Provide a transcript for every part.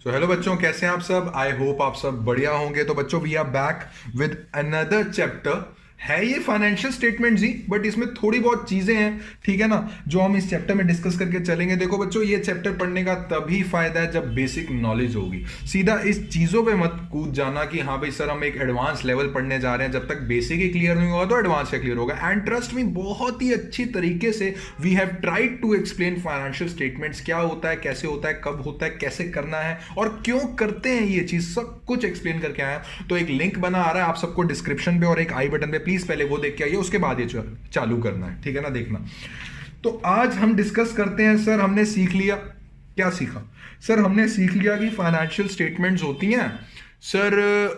तो हेलो बच्चों, कैसे हैं आप सब? आई होप आप सब बढ़िया होंगे। तो बच्चों, we are back with another chapter. है ये फाइनेंशियल स्टेटमेंट्स ही, बट इसमें थोड़ी बहुत चीजें हैं, ठीक है ना, जो हम इस चैप्टर में डिस्कस करके चलेंगे। देखो बच्चों, ये चैप्टर पढ़ने का तभी फायदा है जब बेसिक नॉलेज होगी। सीधा इस चीजों पे मत कूद जाना कि हाँ भाई सर हम एक एडवांस लेवल पढ़ने जा रहे हैं। जब तक बेसिक ही क्लियर नहीं होगा तो एडवांस से क्लियर होगा। एंड ट्रस्ट मी, बहुत ही अच्छी तरीके से we have tried to explain financial statements, क्या होता है, कैसे होता है, कब होता है, कैसे करना है और क्यों करते हैं, ये चीज सब कुछ एक्सप्लेन करके आया। तो एक लिंक बना आ रहा है आप सबको डिस्क्रिप्शन पे और एक आई बटन पे, प्लीज पहले वो देख के आइए, उसके बाद ये चालू करना है, ठीक है ना, देखना। तो आज हम डिस्कस करते हैं। सर हमने सीख लिया, क्या सीखा? सर हमने सीख लिया कि फाइनेंशियल स्टेटमेंट्स होती हैं सर,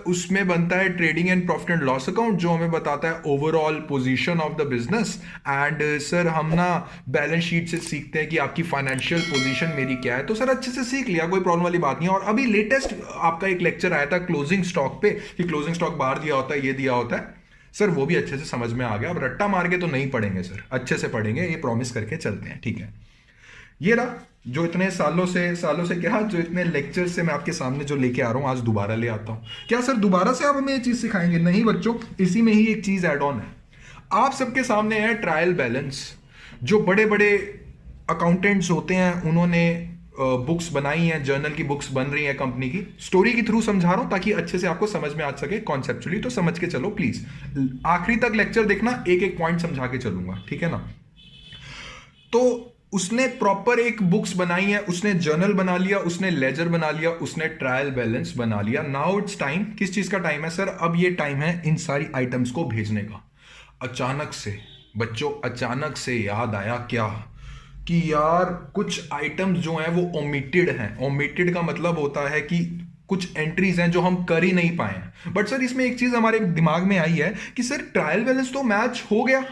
उसमें बनता है trading and profit and loss account, जो हमें बताता है overall position of the business. And sir हम ना बैलेंस शीट से सीखते हैं कि आपकी फाइनेंशियल पोजीशन मेरी क्या है। तो सर अच्छे से सीख लिया, कोई प्रॉब्लम वाली बात नहीं है। और अभी लेटेस्ट आपका एक लेक्चर आया था क्लोजिंग स्टॉक पे, कि क्लोजिंग स्टॉक बाहर दिया होता है, ये दिया होता है। सर वो भी अच्छे से समझ में आ गया। अब रट्टा मार के तो नहीं पढ़ेंगे सर, अच्छे से पढ़ेंगे, ये प्रॉमिस करके चलते हैं, ठीक है। ये रहा जो इतने सालों से क्या, जो इतने लेक्चर से मैं आपके सामने जो लेके आ रहा हूं, आज दोबारा ले आता हूं। क्या सर दोबारा से आप हमें ये चीज सिखाएंगे? नहीं बच्चों, इसी में ही एक चीज ऐड ऑन है। आप सबके सामने है ट्रायल बैलेंस। जो बड़े बड़े अकाउंटेंट्स होते हैं उन्होंने बुक्स बनाई हैं, जर्नल की बुक्स बन रही हैं कंपनी की। स्टोरी के थ्रू समझा रहा हूं ताकि अच्छे से आपको समझ में आ सके कॉन्सेप्चुअली। तो समझ के चलो प्लीज, आखिरी तक लेक्चर देखना, एक एक पॉइंट समझा के चलूंगा, ठीक है ना। तो उसने प्रॉपर एक बुक्स बनाई है, उसने जर्नल बना लिया, उसने लेजर बना लिया, उसने ट्रायल बैलेंस बना लिया। Now it's time. किस चीज का टाइम है सर? अब ये टाइम है इन सारी आइटम्स को भेजने का। अचानक से बच्चों, अचानक से याद आया क्या, कि यार कुछ आइटम्स जो हैं वो ओमिटेड हैं। ओमिटेड का मतलब होता है कि कुछ एंट्रीज हैं जो हम कर ही नहीं पाए। बट सर इसमें एक चीज हमारे दिमाग में आई है कि सर ट्रायल बैलेंस तो मैच हो गया,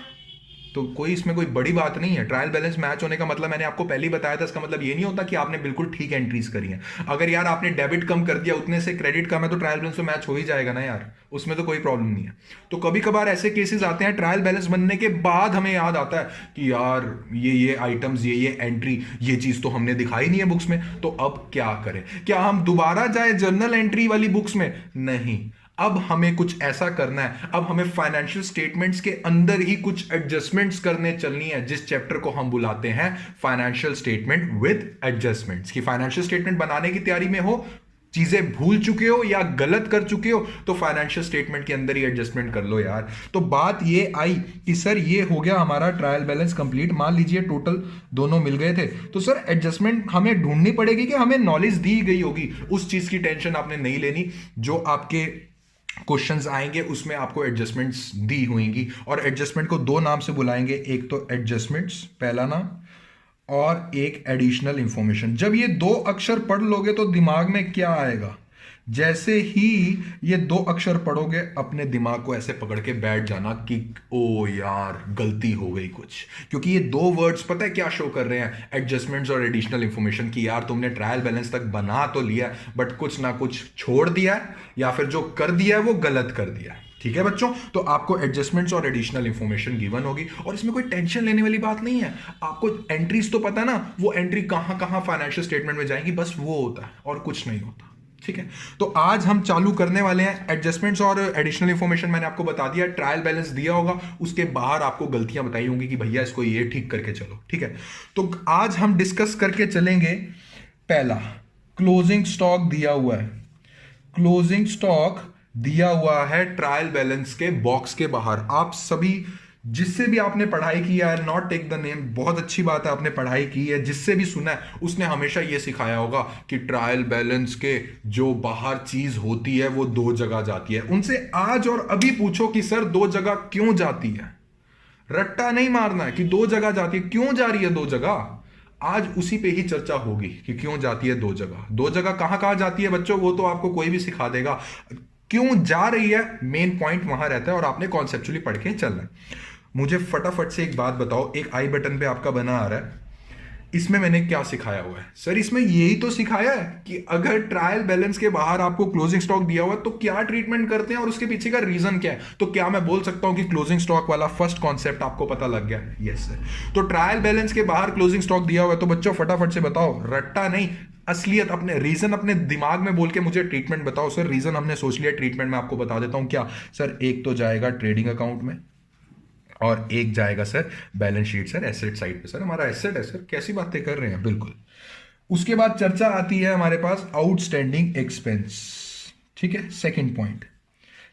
तो कोई इसमें कोई बड़ी बात नहीं है। ट्रायल बैलेंस मैच होने का मतलब मैंने आपको पहले ही बताया था, इसका मतलब ये नहीं होता कि आपने बिल्कुल ठीक एंट्रीज करी है। अगर यार आपने डेबिट कम कर दिया, उतने से क्रेडिट कम है, तो ट्रायल बैलेंस तो मैच हो ही जाएगा ना यार, उसमें तो कोई प्रॉब्लम नहीं है। तो कभी कभार ऐसे केसेस आते हैं ट्रायल बैलेंस बनने के बाद हमें याद आता है कि यार ये आइटम्स, ये एंट्री, ये चीज तो हमने दिखाई नहीं है बुक्स में, तो अब क्या करें? क्या हम दोबारा जाए जर्नल एंट्री वाली बुक्स में? नहीं, अब हमें कुछ ऐसा करना है। अब हमें फाइनेंशियल स्टेटमेंट्स के अंदर ही कुछ एडजस्टमेंट्स करने चलनी है, जिस चैप्टर को हम बुलाते हैं फाइनेंशियल स्टेटमेंट विद एडजस्टमेंट्स। कि फाइनेंशियल स्टेटमेंट बनाने की तैयारी में हो, चीजें भूल चुके हो या गलत कर चुके हो, तो फाइनेंशियल स्टेटमेंट के अंदर ही एडजस्टमेंट कर लो यार। तो बात ये आई कि सर ये हो गया हमारा ट्रायल बैलेंस कंप्लीट। मान लीजिए टोटल दोनों मिल गए थे, तो सर एडजस्टमेंट हमें ढूंढनी पड़ेगी कि हमें नॉलेज दी गई होगी, उस चीज की टेंशन आपने नहीं लेनी। जो आपके क्वेश्चंस आएंगे उसमें आपको एडजस्टमेंट्स दी हुएंगी, और एडजस्टमेंट को दो नाम से बुलाएंगे, एक तो एडजस्टमेंट्स पहला नाम, और एक एडिशनल इंफॉर्मेशन। जब ये दो अक्षर पढ़ लोगे तो दिमाग में क्या आएगा? जैसे ही ये दो अक्षर पढ़ोगे, अपने दिमाग को ऐसे पकड़ के बैठ जाना कि ओ यार गलती हो गई कुछ। क्योंकि ये दो वर्ड्स पता है क्या शो कर रहे हैं? एडजस्टमेंट्स और एडिशनल इंफॉर्मेशन। की यार तुमने ट्रायल बैलेंस तक बना तो लिया, बट कुछ ना कुछ छोड़ दिया है, या फिर जो कर दिया है वो गलत कर दिया है, ठीक है बच्चों। तो आपको एडजस्टमेंट्स और एडिशनल इंफॉर्मेशन गिवन होगी, और इसमें कोई टेंशन लेने वाली बात नहीं है। आपको एंट्रीज तो पता है ना, वो एंट्री कहां कहां फाइनेंशियल स्टेटमेंट में जाएंगी, बस वो होता है और कुछ नहीं होता, ठीक है। तो आज हम चालू करने वाले हैं एडजस्टमेंट्स और एडिशनल इंफॉर्मेशन। मैंने आपको बता दिया, ट्रायल बैलेंस दिया होगा, उसके बाहर आपको गलतियां बताई होंगी कि भैया इसको ये ठीक करके चलो, ठीक है। तो आज हम डिस्कस करके चलेंगे। पहला, क्लोजिंग स्टॉक दिया हुआ है। क्लोजिंग स्टॉक दिया हुआ है ट्रायल बैलेंस के बॉक्स के बाहर। आप सभी जिससे भी आपने पढ़ाई की है, नॉट टेक द नेम, बहुत अच्छी बात है, आपने पढ़ाई की है, जिससे भी सुना है उसने हमेशा यह सिखाया होगा कि ट्रायल बैलेंस के जो बाहर चीज होती है वो दो जगह जाती है। उनसे आज और अभी पूछो कि सर दो जगह क्यों जाती है। रट्टा नहीं मारना है कि दो जगह जाती है, क्यों जा रही है दो जगह। आज उसी पे ही चर्चा होगी कि क्यों जाती है दो जगह। दो जगह कहां कहां जाती है बच्चों, वो तो आपको कोई भी सिखा देगा। क्यों जा रही है, मेन पॉइंट वहां रहता है, और आपने कॉन्सेप्चुअली पढ़ के चलना है। मुझे फटाफट से एक बात बताओ, एक आई बटन पे आपका बना आ रहा है, इसमें मैंने क्या सिखाया हुआ है? सर इसमें यही तो सिखाया है कि अगर ट्रायल बैलेंस के बाहर आपको क्लोजिंग स्टॉक दिया हुआ है तो क्या ट्रीटमेंट करते हैं और उसके पीछे का रीजन क्या है। तो क्या मैं बोल सकता हूं कि क्लोजिंग स्टॉक वाला फर्स्ट कॉन्सेप्ट आपको पता लग गया? Yes sir. तो ट्रायल बैलेंस के बाहर क्लोजिंग स्टॉक दिया हुआ है, तो बच्चों फटाफट से बताओ, रट्टा नहीं, असलियत, अपने रीजन अपने दिमाग में बोल के मुझे ट्रीटमेंट बताओ। सर रीजन हमने सोच लिया, ट्रीटमेंट में आपको बता देता हूं क्या। सर एक तो जाएगा ट्रेडिंग अकाउंट में और एक जाएगा sir balance sheet, sir asset side पे। सर हमारा एसेट है सर, कैसी बातें कर रहे हैं, बिल्कुल। उसके बाद चर्चा आती है हमारे पास आउटस्टैंडिंग एक्सपेंस, ठीक है, सेकंड पॉइंट।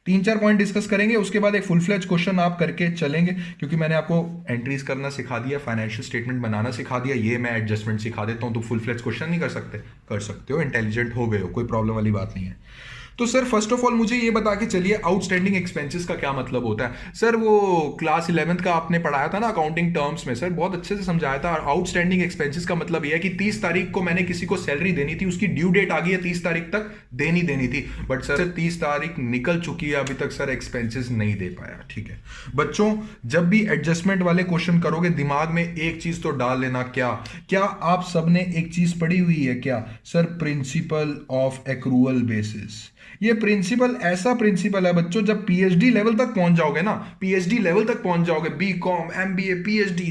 3-4 पॉइंट डिस्कस करेंगे, उसके बाद एक फुल फ्लेज क्वेश्चन आप करके चलेंगे, क्योंकि मैंने आपको एंट्रीज करना सिखा दिया, फाइनेंशियल स्टेटमेंट बनाना सिखा दिया, ये मैं एडजस्टमेंट सिखा देता हूं, तो फुल फ्लेज क्वेश्चन नहीं कर सकते, कर सकते हो, इंटेलिजेंट हो गए हो, कोई प्रॉब्लम वाली बात नहीं है। तो सर फर्स्ट ऑफ ऑल मुझे ये बता के चलिए आउटस्टैंडिंग एक्सपेंसेस का क्या मतलब होता है। सर वो क्लास 11th का आपने पढ़ाया था ना अकाउंटिंग टर्म्स में, सर बहुत अच्छे से समझाया था। आउटस्टैंडिंग एक्सपेंसेस का मतलब ये है कि 30 तारीख को मैंने किसी को सैलरी देनी थी, उसकी ड्यू डेट आ गई है, 30 तारीख तक देनी थी, बट सर 30 तारीख निकल चुकी है, अभी तक सर एक्सपेंसेस नहीं दे पाया। ठीक है बच्चों, जब भी एडजस्टमेंट वाले क्वेश्चन करोगे दिमाग में एक चीज तो डाल लेना, क्या आप सबने एक चीज पढ़ी हुई है क्या sir, principle of accrual basis. ये प्रिंसिपल ऐसा प्रिंसिपल है बच्चों, जब पीएचडी लेवल तक पहुंच जाओगे ना, पीएचडी लेवल तक पहुंच जाओगे, बीकॉम एमबीए पीएचडी,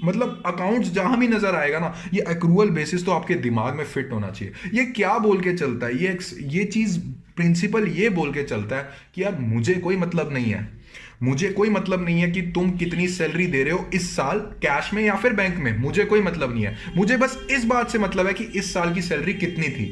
मतलब अकाउंट्स जहां भी नजर आएगा ना, ये एक्रूअल बेसिस तो आपके दिमाग में फिट होना चाहिए। ये क्या बोल के चलता है, ये चीज प्रिंसिपल ये बोल के चलता है कि यार मुझे कोई मतलब नहीं है, मुझे कोई मतलब नहीं है कि तुम कितनी सैलरी दे रहे हो इस साल, कैश में या फिर बैंक में, मुझे कोई मतलब नहीं है। मुझे बस इस बात से मतलब है कि इस साल की सैलरी कितनी थी।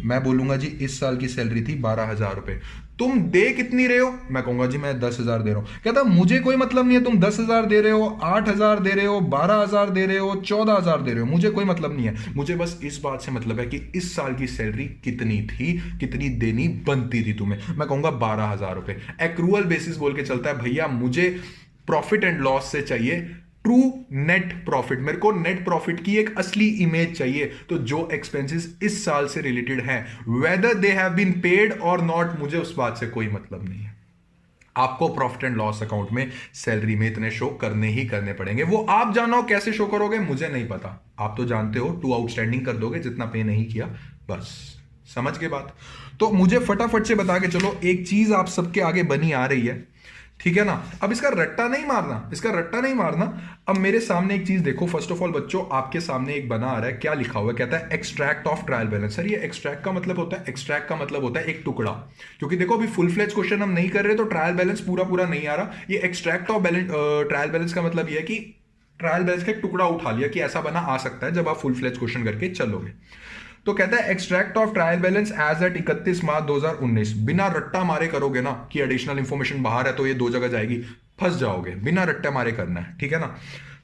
मैं बोलूंगा जी इस साल की सैलरी थी 12,000 रुपए, तुम दे कितनी रहे हो, मैं कहूंगा जी मैं 10,000 दे रहा हूं। कहता मुझे कोई मतलब नहीं है तुम 10,000 दे रहे हो, 8,000 दे रहे हो, 12,000 दे रहे हो, 14,000 दे रहे हो, मुझे कोई मतलब नहीं है। मुझे बस इस बात से मतलब है कि इस साल की सैलरी कितनी थी, कितनी देनी बनती थी तुम्हें, मैं कहूंगा 12,000 रुपए। एक्रूअल बेसिस बोल के चलता है भैया, मुझे प्रॉफिट एंड लॉस से चाहिए ट्रू नेट प्रॉफिट, मेरे को नेट प्रॉफिट की एक असली इमेज चाहिए। तो जो एक्सपेंसेस इस साल से रिलेटेड हैं, whether they have been paid और नॉट, मुझे उस बात से कोई मतलब नहीं है। आपको प्रॉफिट एंड लॉस अकाउंट में सैलरी में इतने शो करने ही करने पड़ेंगे, वो आप जानो कैसे शो करोगे मुझे नहीं पता, आप तो जानते हो टू आउटस्टैंडिंग कर दोगे जितना पे नहीं किया, बस समझ के बात। तो मुझे फटाफट से बता के चलो, एक चीज आप सबके आगे बनी आ रही है, ठीक है ना। अब इसका रट्टा नहीं मारना, इसका रट्टा नहीं मारना। अब मेरे सामने एक चीज देखो, फर्स्ट ऑफ ऑल बच्चों आपके सामने एक बना आ रहा है, क्या लिखा हुआ है, कहता है extract of trial balance. Sir ये एक्सट्रैक्ट का मतलब होता है, एक्सट्रैक्ट का मतलब होता है एक टुकड़ा, क्योंकि देखो अभी फुल फ्लेज क्वेश्चन हम नहीं कर रहे तो ट्रायल बैलेंस पूरा पूरा नहीं आ रहा। ये एक्सट्रैक्ट ऑफ ट्रायल बैलेंस का मतलब ये है कि ट्रायल बैलेंस का एक टुकड़ा उठा लिया कि ऐसा बना आ सकता है जब आप फुल फ्लेज क्वेश्चन करके चलोगे। तो कहता है extract of trial balance as at 31 March 2019। बिना रट्टा मारे करोगे ना कि एडिशनल इंफॉर्मेशन बाहर है तो ये दो जगह जाएगी, फंस जाओगे, बिना रट्टा मारे करना है, ठीक है ना।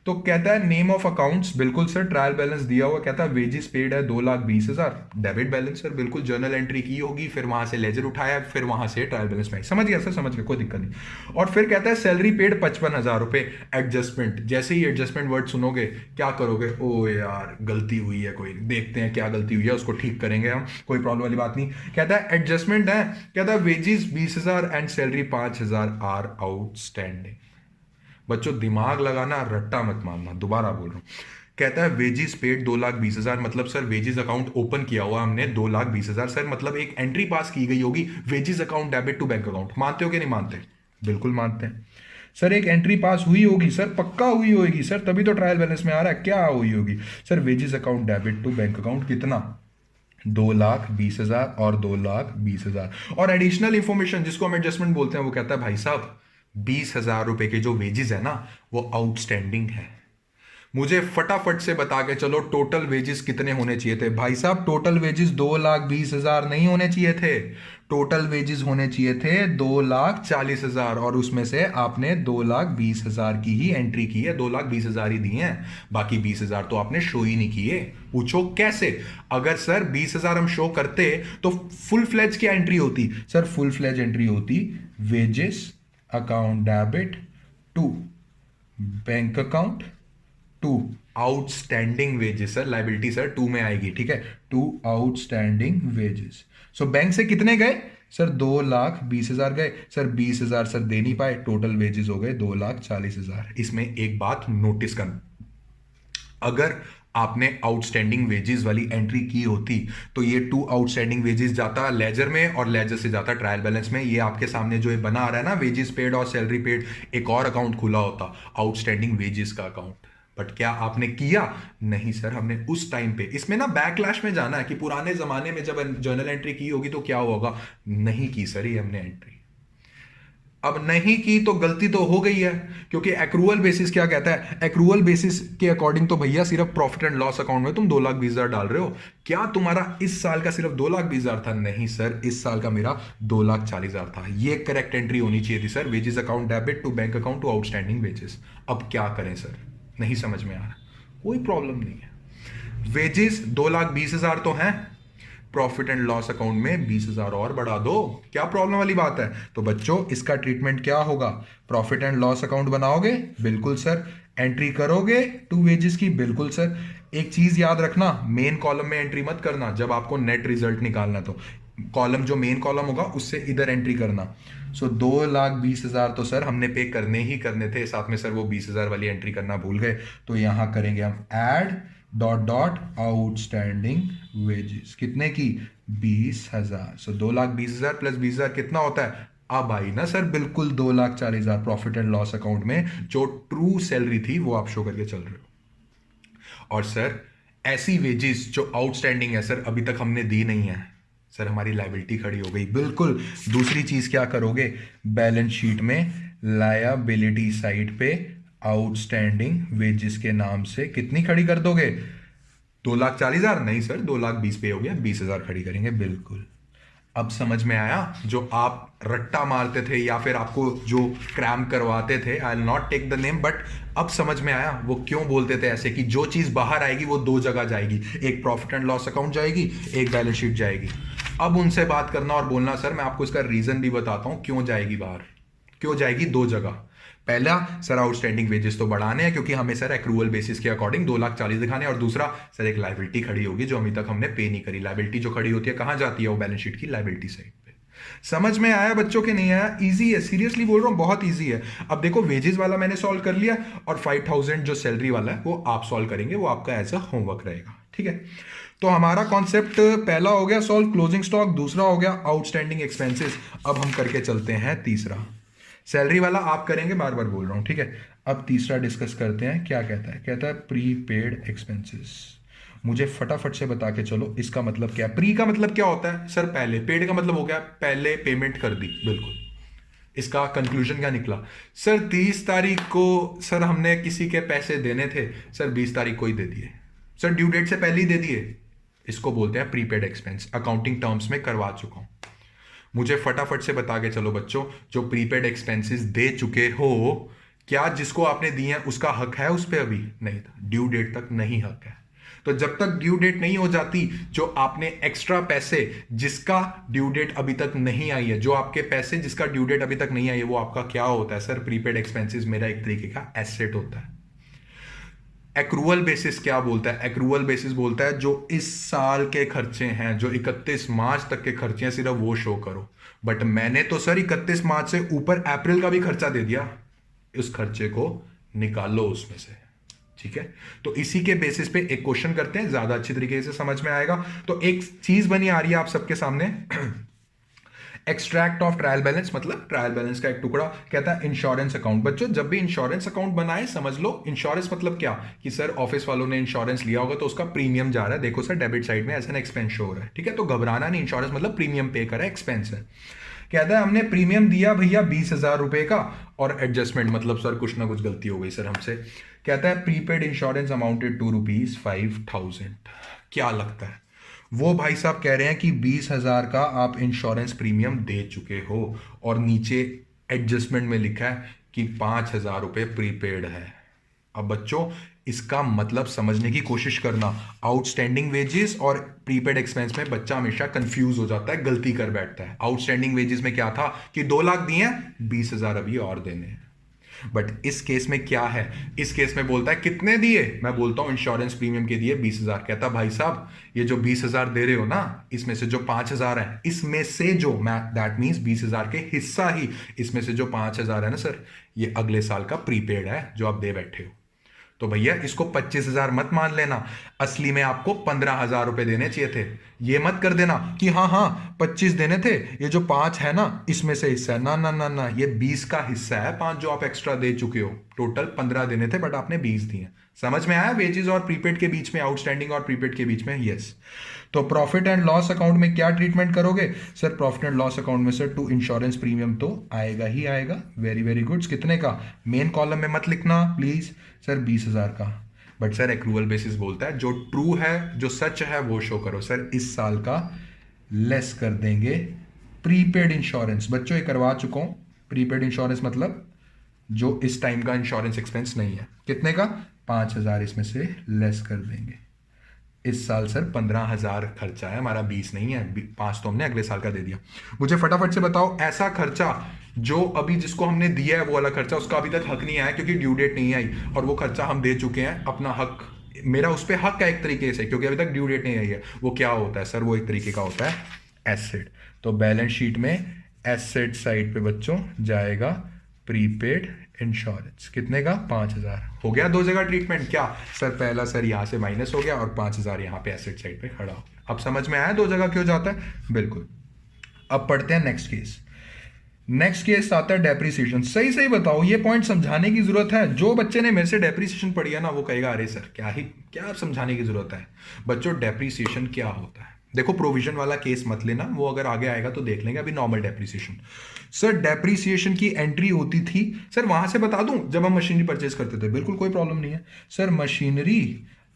तो कहता है नेम ऑफ अकाउंट्स, बिल्कुल सर ट्रायल बैलेंस दिया हुआ, कहता है वेजेस पेड है 2,20,000, डेबिट बैलेंस सर बिल्कुल जर्नल एंट्री की होगी, फिर वहां से लेजर उठाया, फिर वहां से ट्रायल बैलेंस में, समझ गया सर, समझ गया, कोई दिक्कत नहीं। और फिर कहता है सैलरी पेड 55,000 रुपए, एडजस्टमेंट, जैसे ही एडजस्टमेंट वर्ड सुनोगे क्या करोगे, ओ यार गलती हुई है कोई, देखते हैं क्या गलती हुई है, उसको ठीक करेंगे हम, कोई प्रॉब्लम वाली बात नहीं। कहता है एडजस्टमेंट है, कहता है wages 20,000 and salary 5,000 are outstanding. बच्चों दिमाग लगाना, रट्टा मत मारना, दोबारा बोल रहा हूं। कहता है वेजेस पेड 2,20,000, मतलब सर वेजेस अकाउंट ओपन किया हुआ हमने 2,20,000, सर मतलब एक एंट्री पास की गई होगी, wages account debit to bank account. मानते हो कि नहीं मानते, बिल्कुल मानते हैं सर, एक एंट्री पास हुई होगी सर, पक्का हुई होगी सर, तभी तो ट्रायल बैलेंस में आ रहा है, क्या हुई होगी sir, wages account debit to bank account, कितना 2,20,000 और 2,20,000, और एडिशनल इंफॉर्मेशन जिसको हम एडजस्टमेंट बोलते हैं, वो कहता है भाई साहब 20,000 रुपए के जो वेजेस है ना वो आउटस्टैंडिंग है। मुझे फटाफट से बता के चलो टोटल वेजेस कितने होने चाहिए थे भाई साहब, टोटल वेजेस 2,20,000 नहीं होने चाहिए थे, टोटल वेजेस होने चाहिए थे 2,40,000, और उसमें से आपने 2,20,000 की ही एंट्री की है, 2,20,000 ही दी हैं, बाकी 20,000 तो आपने शो ही नहीं किए। पूछो कैसे, अगर सर 20,000 हम शो करते तो फुल फ्लेज की एंट्री होती, सर फुल फ्लेज एंट्री होती wages account debit to bank account to outstanding wages, sir liability sir to में आएगी, ठीक है, to outstanding wages. So bank से कितने गए सर, 2,20,000 गए सर, 20,000 सर दे नहीं पाए, टोटल वेजेस हो गए 2,40,000। इसमें एक बात नोटिस करना, अगर आपने आउटस्टैंडिंग वेजेस वाली एंट्री की होती तो ये टू आउटस्टैंडिंग वेजेस जाता लेजर में और लेजर से जाता ट्रायल बैलेंस में। ये आपके सामने जो है बना आ रहा है ना वेजेस पेड और सैलरी पेड, एक और अकाउंट खुला होता आउटस्टैंडिंग वेजेस का अकाउंट, बट क्या आपने किया? नहीं सर, हमने उस टाइम पे इसमें ना बैकलैश में जाना है कि पुराने जमाने में जब जर्नल एंट्री की होगी तो क्या होगा। नहीं की सर ये हमने एंट्री। अब नहीं की तो गलती तो हो गई है, क्योंकि एक्रूअल बेसिस क्या कहता है, एक्रूअल बेसिस के अकॉर्डिंग तो भैया सिर्फ प्रॉफिट एंड लॉस अकाउंट में तुम 2,20,000 डाल रहे हो। क्या तुम्हारा इस साल का सिर्फ 2,20,000 था? नहीं सर, इस साल का मेरा 2,40,000 था। ये करेक्ट एंट्री होनी चाहिए थी sir, wages account debit to bank account to outstanding wages. अब क्या करें सर, नहीं समझ में आ रहा। कोई प्रॉब्लम नहीं है, वेजेस 2,20,000 तो हैं, प्रॉफिट एंड लॉस अकाउंट में 20,000 और बढ़ा दो, क्या प्रॉब्लम वाली बात है। तो बच्चों इसका ट्रीटमेंट क्या होगा, प्रॉफिट एंड लॉस अकाउंट बनाओगे, बिल्कुल सर। एंट्री करोगे टू वेजेस की, बिल्कुल सर। एक चीज याद रखना, मेन कॉलम में एंट्री मत करना जब आपको नेट रिजल्ट निकालना, तो कॉलम जो मेन कॉलम होगा उससे इधर एंट्री करना। सो 2,20,000 तो सर हमने पे करने ही करने थे, साथ में सर वो 20,000 वाली एंट्री करना भूल गए, तो यहां करेंगे हम add dot dot outstanding wages, कितने की, 20,000। सो 2,20,000 प्लस 20,000 कितना होता है। अब आई ना सर बिल्कुल 2,40,000 प्रॉफिट एंड लॉस अकाउंट में, जो ट्रू सैलरी थी वो आप शो करके चल रहे हो। और सर ऐसी वेजेस जो आउटस्टैंडिंग है सर, अभी तक हमने दी नहीं है सर, हमारी लायबिलिटी खड़ी हो गई, बिल्कुल। दूसरी चीज क्या करोगे, बैलेंस शीट में लायबिलिटी साइड पे आउटस्टैंडिंग वेजेस के नाम से कितनी खड़ी कर दोगे, 2,40,000? नहीं सर, 2,20,000 पे हो गया, 20,000 खड़ी करेंगे, बिल्कुल। अब समझ में आया, जो आप रट्टा मारते थे या फिर आपको जो क्रैम करवाते थे, I will not take the name, but अब समझ में आया वो क्यों बोलते थे ऐसे, कि जो चीज बाहर आएगी वो दो जगह जाएगी, एक प्रॉफिट एंड लॉस अकाउंट जाएगी, एक बैलेंस शीट जाएगी। अब उनसे बात करना और बोलना, सर मैं आपको इसका रीजन भी बताता हूं क्यों जाएगी बाहर, क्यों जाएगी दो जगह। पहला सर, आउटस्टैंडिंग वेजेस तो बढ़ाने हैं क्योंकि हमें सर एक्रूअल बेसिस के अकॉर्डिंग 2,40,000 दिखाने, और दूसरा सर एक लायबिलिटी खड़ी होगी जो अभी तक हमने पे नहीं करी। लायबिलिटी जो खड़ी होती है कहां जाती है, वो बैलेंस शीट की लायबिलिटी साइड पे। समझ में आया बच्चों के नहीं आया? इजी है, सीरियसली बोल रहा हूं, बहुत इजी है। अब देखो वेजेस वाला मैंने सॉल्व कर लिया, और 5,000 जो सैलरी वाला है वो आप सॉल्व करेंगे, वो आपका एज अ होमवर्क रहेगा, ठीक है। तो हमारा कॉन्सेप्ट पहला हो गया सॉल्व क्लोजिंग स्टॉक, दूसरा हो गया आउटस्टैंडिंग एक्सपेंसेस। अब हम करके चलते हैं तीसरा, सैलरी वाला आप करेंगे, बार बार बोल रहा हूं, ठीक है। अब तीसरा डिस्कस करते हैं, क्या कहता है, कहता है प्रीपेड एक्सपेंसेस। मुझे फटाफट से बता के चलो इसका मतलब क्या है। प्री का मतलब क्या होता है सर, पहले। पेड का मतलब हो गया पहले पेमेंट कर दी, बिल्कुल। इसका कंक्लूजन क्या निकला सर, 30 तारीख को सर हमने किसी के पैसे देने थे सर, 20 तारीख को ही दे दिए सर, ड्यू डेट से पहले ही दे दिए। इसको बोलते हैं प्रीपेड एक्सपेंस, अकाउंटिंग टर्म्स में करवा चुका हूं। मुझे फटाफट से बता के चलो बच्चों, जो प्रीपेड एक्सपेंसेस दे चुके हो, क्या जिसको आपने दिए हैं उसका हक है उस पर? अभी नहीं था, ड्यू डेट तक नहीं हक है। तो जब तक ड्यू डेट नहीं हो जाती, जो आपने एक्स्ट्रा पैसे जिसका ड्यू डेट अभी तक नहीं आई है, जो आपके पैसे जिसका ड्यू डेट अभी तक नहीं आई है, वो आपका क्या होता है सर, प्रीपेड एक्सपेंसेस मेरा एक तरीके का एसेट होता है। एक्रूअल बेसिस क्या बोलता है, एक्रूअल बेसिस बोलता है जो इस साल के खर्चे हैं, जो 31 मार्च तक के खर्चे हैं, सिर्फ वो शो करो। बट मैंने तो सर 31 मार्च से ऊपर अप्रैल का भी खर्चा दे दिया, उस खर्चे को निकालो उसमें से, ठीक है। तो इसी के बेसिस पे एक क्वेश्चन करते हैं, ज्यादा अच्छी तरीके से समझ में आएगा। तो एक चीज बनी आ रही है आप सबके सामने, एक्सट्रैक्ट ऑफ ट्रायल बैलेंस, मतलब ट्रायल बैलेंस का एक टुकड़ा। कहता है इंश्योरेंस अकाउंट। बच्चों जब भी इंश्योरेंस अकाउंट बनाए समझ लो, इंश्योरेंस मतलब क्या, कि सर ऑफिस वालों ने इंश्योरेंस लिया होगा तो उसका प्रीमियम जा रहा है, देखो सर डेबिट साइड में ऐसा ना एक्सपेंस शो हो रहा है, ठीक है। तो घबराना नहीं, इंश्योरेंस मतलब प्रीमियम पे करा, एक्सपेंस है। कहता है हमने प्रीमियम दिया भैया 20,000 रुपए का, और एडजस्टमेंट मतलब सर कुछ ना कुछ गलती हो गई सर हमसे। कहता है प्रीपेड इंश्योरेंस अमाउंटेड टू ₹5,000। क्या लगता है, वो भाई साहब कह रहे हैं कि 20,000 का आप इंश्योरेंस प्रीमियम दे चुके हो, और नीचे एडजस्टमेंट में लिखा है कि 5,000 रुपए प्रीपेड है। अब बच्चों इसका मतलब समझने की कोशिश करना, आउटस्टैंडिंग वेजेस और प्रीपेड एक्सपेंस में बच्चा हमेशा कंफ्यूज हो जाता है, गलती कर बैठता है। आउटस्टैंडिंग वेजेस में क्या था कि 2 लाख दिए, 20,000 अभी और देने हैं। बट इस केस में क्या है, इस केस में बोलता है कितने दिए, मैं बोलता हूं इंश्योरेंस प्रीमियम के दिए 20,000। कहता भाई साहब ये जो 20,000 दे रहे हो ना, इसमें से जो 5,000 है, इसमें से जो मैं दैट मीन्स 20,000 के हिस्सा ही, इसमें से जो 5,000 है ना सर, ये अगले साल का प्रीपेड है जो आप दे बैठे हो। तो भैया इसको 25,000 मत मान लेना, असली में आपको 15,000 रुपए देने चाहिए थे। ये मत कर देना कि हाँ हाँ 25 देने थे, ये जो 5 है ना इसमें से हिस्सा है, ना ना ना ना, ये 20 का हिस्सा है 5 जो आप एक्स्ट्रा दे चुके हो, टोटल 15 देने थे बट आपने 20 दिए। समझ में आया वेजेस और प्रीपेड के बीच में, आउटस्टैंडिंग और प्रीपेड के बीच में? यस। तो प्रॉफिट एंड लॉस अकाउंट में क्या ट्रीटमेंट करोगे sir? Profit and loss account में सर टू इंश्योरेंस प्रीमियम तो आएगा ही आएगा। Very very good. कितने का? मेन कॉलम में मत लिखना प्लीज सर, 20,000 का। बट सर एक्रूवल बेसिस बोलता है जो ट्रू है, जो सच है वो शो करो। सर इस साल का लेस कर देंगे प्रीपेड इंश्योरेंस। बच्चों ये करवा चुका हूं। प्रीपेड इंश्योरेंस मतलब जो इस टाइम का इंश्योरेंस एक्सपेंस नहीं है। कितने का? 5,000 इसमें से लेस कर देंगे। इस साल सर 15,000 खर्चा है हमारा, 20 नहीं है। 5 तो हमने अगले साल का दे दिया। मुझे फटाफट से बताओ ऐसा खर्चा जो अभी जिसको हमने दिया है वो वाला खर्चा, उसका अभी तक हक नहीं आया क्योंकि ड्यू डेट नहीं आई, और वो खर्चा हम दे चुके हैं। अपना हक, मेरा उस पर हक है एक तरीके से क्योंकि अभी तक ड्यू डेट नहीं आई है। वो क्या होता है सर? वो एक तरीके का होता है एसेट। तो बैलेंस शीट में एसेट साइड पे बच्चों जाएगा प्रीपेड इंश्योरेंस। कितने का? 5,000। हो गया दो जगह ट्रीटमेंट। क्या सर? पहला सर यहां से माइनस हो गया और 5,000 यहां पे एसेट साइड पे खड़ा हो गया। अब समझ में आया दो जगह क्यों जाता है? बिल्कुल। अब पढ़ते हैं नेक्स्ट केस। नेक्स्ट केस आता है डेप्रीसिएशन। सही सही बताओ, ये पॉइंट समझाने की जरूरत है। जो बच्चे ने मेरे से डेप्रीसिएशन पढ़ी है ना वो कहेगा अरे सर क्या समझाने की जरूरत है। बच्चों डेप्रीसिएशन क्या होता है? देखो प्रोविजन वाला केस मत लेना, वो अगर आगे आएगा तो देख लेंगे। अभी नॉर्मल डेप्रीसिएशन। सर डेप्रीसिएशन की एंट्री होती थी सर, वहां से बता दूं, जब हम मशीनरी परचेज करते थे। बिल्कुल कोई प्रॉब्लम नहीं है sir. Machinery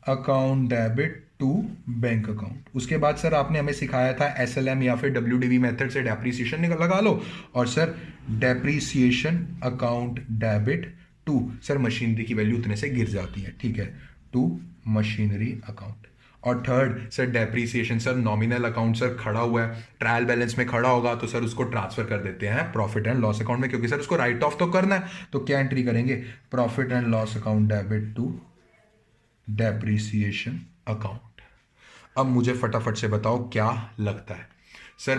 account debit to bank account. उसके बाद सर आपने हमें सिखाया था एसएलएम या फिर डब्ल्यूडीवी मेथड से डेप्रीसिएशन लगा लो, और sir depreciation account debit to sir machinery की वैल्यू उतने से गिर जाती है, ठीक है, टू मशीनरी अकाउंट। और third sir depreciation sir nominal account sir खड़ा हुआ है, ट्रायल बैलेंस में खड़ा होगा तो सर उसको ट्रांसफर कर देते हैं प्रॉफिट एंड लॉस अकाउंट में, क्योंकि सर उसको राइट ऑफ तो करना है। तो क्या एंट्री करेंगे? Profit and loss account debit to depreciation account. अब मुझे फटाफट से बताओ क्या लगता है सर?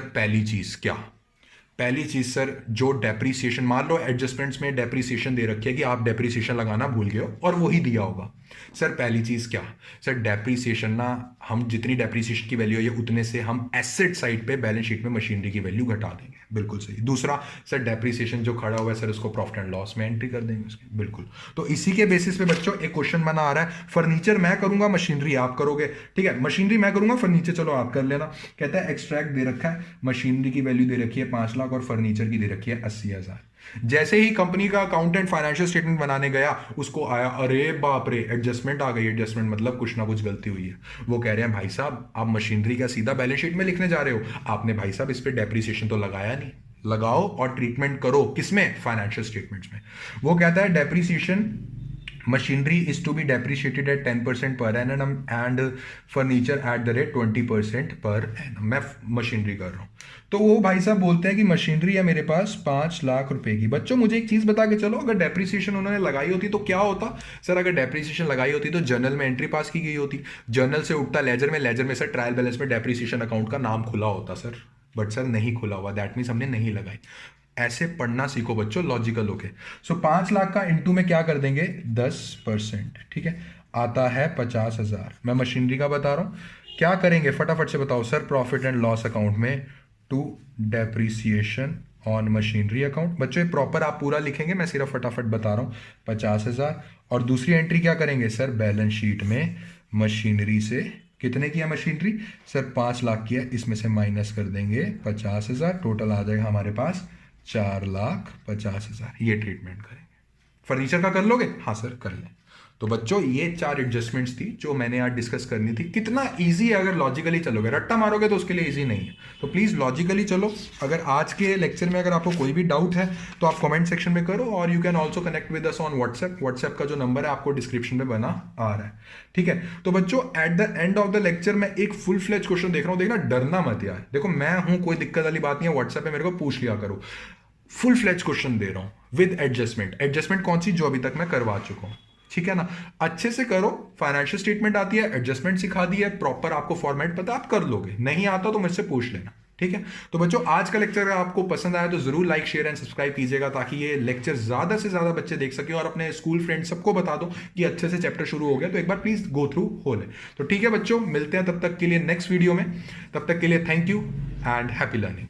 पहली चीज सर जो डेप्रीसिएशन, मान लो एडजस्टमेंट्स में डेप्रीसिएशन दे रखी है कि आप डेप्रीसिएशन लगाना भूल गए हो और वही दिया होगा। सर पहली चीज क्या सर? डेप्रीसिएशन ना, हम जितनी डेप्रीसिएशन की वैल्यू है उतने से हम एसेट साइड पे बैलेंस शीट में मशीनरी की वैल्यू घटा देंगे। बिल्कुल सही। दूसरा सर डेप्रीसिएशन जो खड़ा हुआ है सर उसको प्रॉफिट एंड लॉस में एंट्री कर देंगे उसके। बिल्कुल। तो इसी के बेसिस पे बच्चों एक क्वेश्चन बना आ रहा है, फर्नीचर मैं करूंगा मशीनरी आप करोगे, ठीक है, मशीनरी मैं करूंगा फर्नीचर चलो आप कर लेना। कहता है एक्सट्रैक्ट दे रखा है, मशीनरी की वैल्यू दे रखी है 5 लाख और फर्नीचर की दे रखी है 80,000। जैसे ही कंपनी का अकाउंटेंट फाइनेंशियल स्टेटमेंट बनाने गया उसको आया अरे बाप रे एडजस्टमेंट आ गई। एडजस्टमेंट मतलब कुछ ना कुछ गलती हुई है। वो कह रहे हैं भाई साहब आप मशीनरी का सीधा बैलेंस शीट में लिखने जा रहे हो, आपने भाई साहब इस पे डेप्रीसिएशन तो लगाया नहीं। लगाओ और ट्रीटमेंट करो किसमें? फाइनेंशियल स्टेटमेंट्स में। वो कहता है depreciation machinery is to be depreciated at 10% per annum and furniture at the rate 20% per annum। मैं मशीनरी कर रहा हूँ तो वो भाई साहब बोलते हैं कि मशीनरी है मेरे पास 5 लाख रुपए की। बच्चों मुझे एक चीज बता के चलो, अगर डेप्रीसिएशन उन्होंने लगाई होती तो क्या होता? सर अगर डेप्रीसिएशन लगाई होती तो जर्नल में एंट्री पास की गई होती, जर्नल से उठता लेजर में, लेजर में सर ट्रायल बैलेंस में डेप्रीसिएशन अकाउंट का नाम खुला होता सर। बट सर नहीं खुला हुआ, दैट मीन्स हमने नहीं लगाई। ऐसे पढ़ना सीखो बच्चों लॉजिकल होके। सो 5 लाख का इंटू में क्या कर देंगे? 10%, ठीक है, आता है 50,000। मैं मशीनरी का बता रहा हूं, क्या करेंगे फटाफट से बताओ sir? Profit and loss account में to depreciation on machinery account. बच्चों प्रॉपर आप पूरा लिखेंगे, मैं सिर्फ फटाफट बता रहा हूं। 50,000 और दूसरी एंट्री क्या करेंगे सर? बैलेंस शीट में मशीनरी से कितने की है मशीनरी? सर 5 लाख की है, इसमें से माइनस कर देंगे 50,000, टोटल आ जाएगा हमारे पास 4,50,000। ये ट्रीटमेंट करेंगे। फर्नीचर का कर लोगे? हाँ सर कर लें। तो बच्चों ये 4 एडजस्टमेंट्स थी जो मैंने आज डिस्कस करनी थी। कितना इजी है अगर लॉजिकली चलोगे, रट्टा मारोगे तो उसके लिए इजी नहीं है। तो प्लीज लॉजिकली चलो। अगर आज के लेक्चर में अगर आपको कोई भी डाउट है तो आप कमेंट सेक्शन में करो, और you can also connect with us on WhatsApp. WhatsApp का जो नंबर है आपको डिस्क्रिप्शन में बना आ रहा है, ठीक है। तो बच्चों at the end of the lecture मैं एक फुल फ्लेज क्वेश्चन देख रहा हूं, देखना डरना मत यार। देखो मैं हूं, कोई दिक्कत वाली बात नहीं है, व्हाट्सएप पे मेरे को पूछ लिया करो। फुल फ्लेज क्वेश्चन दे रहा हूं विद एडजस्टमेंट। एडजस्टमेंट कौन सी? जो अभी तक मैं करवा चुका हूं, ठीक है ना। अच्छे से करो। फाइनेंशियल स्टेटमेंट आती है, एडजस्टमेंट सिखा दी है, प्रॉपर आपको फॉर्मेट पता, आप कर लोगे। नहीं आता तो मुझसे पूछ लेना, ठीक है। तो बच्चों आज का लेक्चर अगर आपको पसंद आया तो जरूर लाइक शेयर एंड सब्सक्राइब कीजिएगा, ताकि ये लेक्चर ज्यादा से ज्यादा बच्चे देख सके, और अपने स्कूल फ्रेंड सबको बता दो कि अच्छे से चैप्टर शुरू हो गया, तो एक बार प्लीज गो थ्रू हो ले। तो ठीक है बच्चों, मिलते हैं तब तक के लिए नेक्स्ट वीडियो में। तब तक के लिए thank you and happy learning.